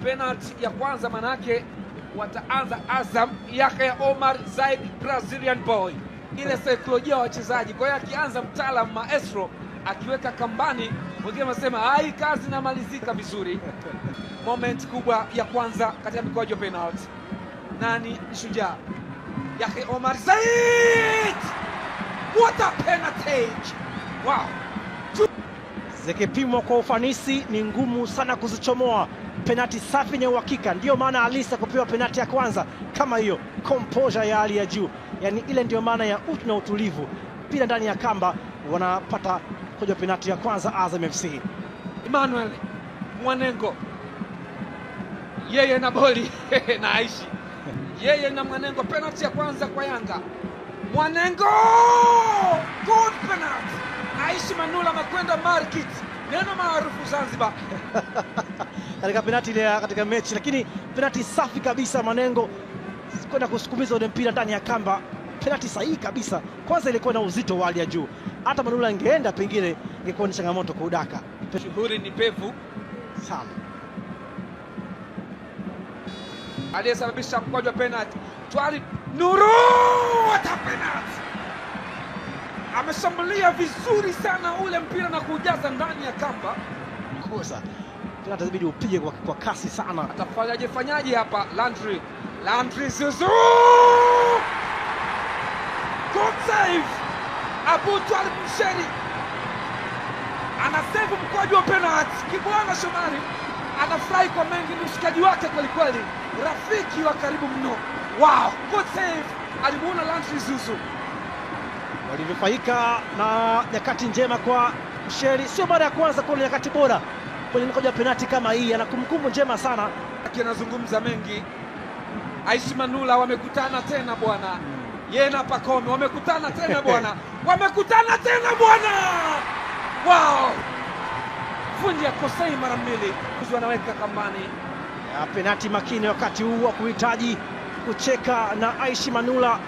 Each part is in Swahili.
penalty ya kwanza, manake wataanza Azam Yahya Omar Zaid Brazilian boy, ile saikolojia wa wachezaji. Kwa hiyo akianza mtaalamu maestro akiweka kambani, wengine wanasema hii kazi inamalizika vizuri. Moment kubwa ya kwanza katika mikwaju ya penalty. Nani ni shujaa? Yahya Omar Zaid! What a penalty! Wow! Zikipimwa kwa ufanisi ni ngumu sana kuzichomoa. Penalti safi ni uhakika, ndio maana Alisa kupewa penalti ya kwanza kama hiyo, composure ya hali ya juu. Yani ile ndio maana ya utu na utulivu. Pila ndani ya kamba wanapata kuja penalti ya kwanza Azam FC. Emmanuel Mwanengo, yeye na boli na Aishi, yeye na Mwanengo, penalti ya kwanza kwa Yanga. Mwanengo, good penalty. Aishi Manula amekwenda market, neno maarufu Zanzibar. Katika penalti ile katika mechi, lakini penalti safi kabisa. Mwanengo kwenda kusukumiza ule mpira ndani ya kamba, penalti sahihi kabisa. Kwanza ilikuwa na uzito wa hali ya juu, hata Manula angeenda pengine ingekuwa ni changamoto kuudaka. Shughuli ni pevu sana. Aliyesababisha mkwaju wa penalti Twali Nuru, what a penalty! Ameshambulia vizuri sana ule mpira na kujaza ndani ya kamba. Kosa inabidi upige kwa kasi sana. Atafanyaje hapa? Landry Zuzu, good save. Abu Twalib Msheri anasave mkwaju wa penalti. Kibwana Shomari anafurahi kwa mengi, ni mshikaji wake kwelikweli, rafiki wa karibu mno. Wow, good save. Alimuona Landry Zuzu. Walivyofaika na nyakati njema kwa Msheri, sio mara ya kwanza kuona nyakati bora kwenye mikoja ya penalti kama hii. Ana kumbukumbu njema sana. Anazungumza mengi. Aishi Manula wamekutana tena bwana. Yeye na Pacome wamekutana tena bwana. Wamekutana tena bwana. Wow! Fundi ya kosei mara mbili. Wanaweka kambani. Penalti makini wakati huu wa kuhitaji kucheka na Aishi Manula.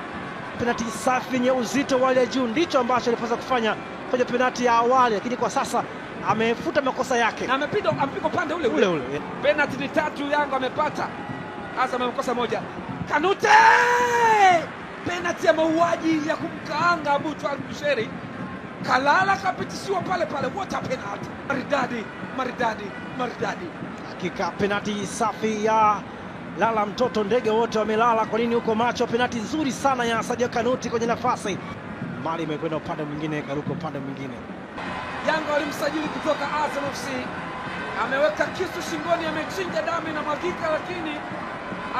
Penalti safi yenye uzito wa hali ya juu, ndicho ambacho alipaswa kufanya kwenye penalti ya awali, lakini kwa sasa amefuta makosa yake na amepiga pande ule. Penalti ni 3 Yanga amepata, Azam amekosa moja. Kanute, penalti ya mauaji ya kumkaanga Abu Twalib Msheri, kalala kapitishiwa pale. What a penalty! Maridadi. Hakika penalti safi ya lala mtoto, ndege wote wamelala. Kwa nini huko macho? Penalti nzuri sana ya Sadio Kanuti kwenye nafasi. Mali imekwenda upande mwingine, karuka upande mwingine. Yanga walimsajili kutoka Azam FC, ameweka kisu shingoni, amechinja damu na mwagika, lakini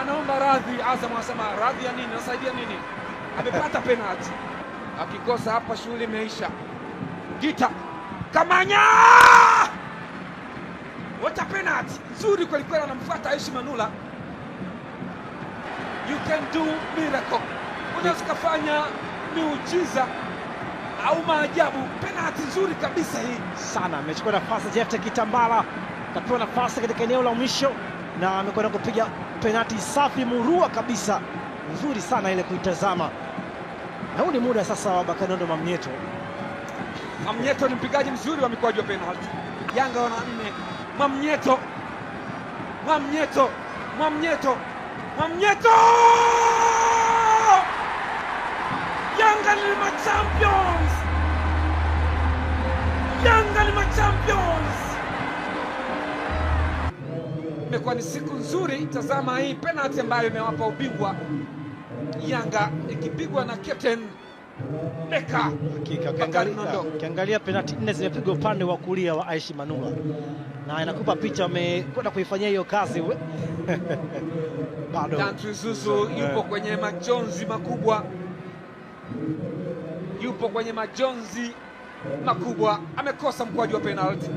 anaomba radhi. Azam anasema radhi ya nini? Nasaidia nini? Amepata penalti, akikosa hapa shughuli imeisha. Gita Kamanya, what a penalty! Nzuri kweli kweli, anamfuata Aishi Manula. You can do miracle, unaweza kufanya miujiza au maajabu. Penalti nzuri kabisa hii sana. Amechukua nafasi Jefte Kitambala, kapewa nafasi katika eneo la mwisho na amekwenda kupiga penalti safi murua kabisa, nzuri sana ile kuitazama. Na huu ni muda sasa wa Bakanondo Mwamnyeto. Mwamnyeto ni mpigaji mzuri wa mikwaju wa penalti. Yanga wana 4. Mwamnyeto Yanga ni champions. Imekuwa ni siku nzuri. Tazama hii penalti ambayo imewapa ubingwa Yanga, ikipigwa na captain Beka. Ukiangalia penalti 4 zimepigwa upande wa kulia wa Aishi Manula, na inakupa picha wamekwenda kuifanyia hiyo kazi. Bado Landry Zuzu yupo kwenye majonzi makubwa, amekosa mkwaju wa penalti.